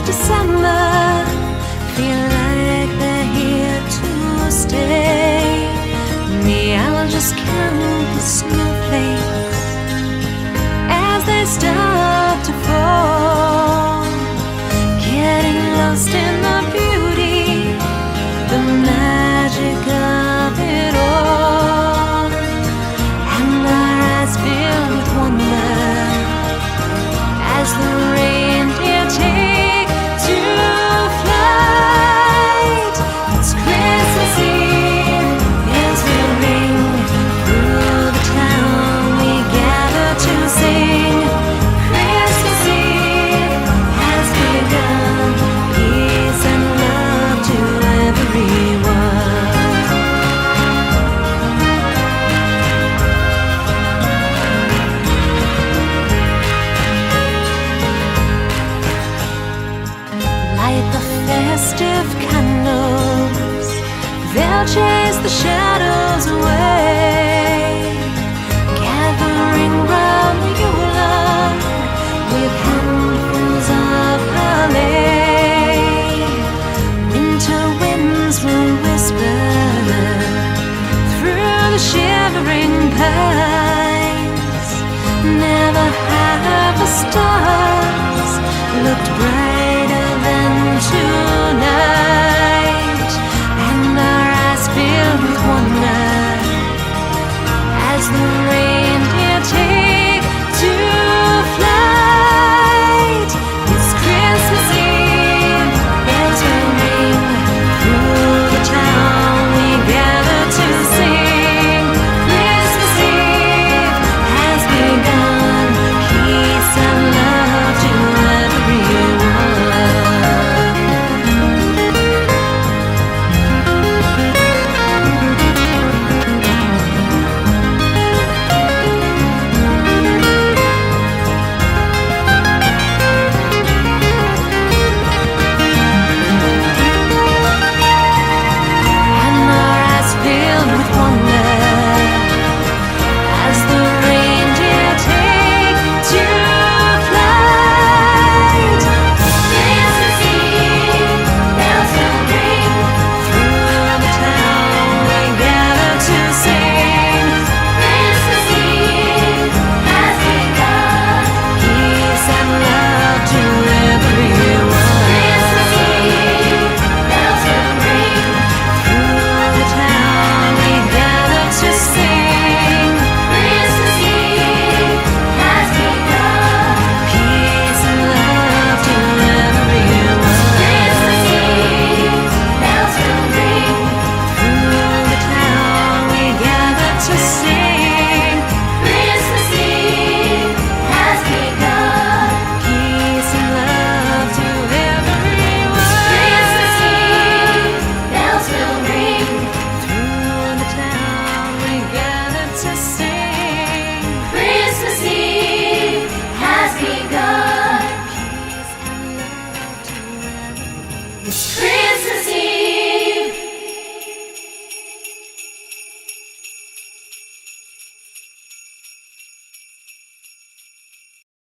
December feel like they're here to stay. Me, I'll just count the snowflakes as they start to fall, getting lost in the beauty, the magic of it all. And our eyes filled with wonder as the reindeer take to flight. It's Christmas Eve, bells will ring through the town. We gather to sing. Christmas Eve has begun. Peace and love to everyone. Light the festive candles, they'll chase the shadows away. Gathering round the Yule log with handfuls of holly. Winter winds will whisper through the shivering pines. Never have the stars looked brighter than tonight. And our eyes filled with wonder as the reindeer take to flight. It's Christmas Eve, bells will ring through the town. We gather to sing. Christmas Eve has begun. Peace and love to everyone. And our eyes filled with wonder as the reindeer take to flight. Christmas Eve, bells will ring through the town. We gather to sing. Christmas Eve has begun. Peace and love to everyone. Christmas Eve, bells will ring through the town. We gather to sing. Christmas Eve has begun. Peace and love to everyone. Christmas Eve, bells will ring through the town. We gather to sing. Christmas Eve has begun. Peace and love to everyone. Christmas Eve, bells will ring through the town. We gather to sing. Christmas Eve has begun. Peace and love to everyone.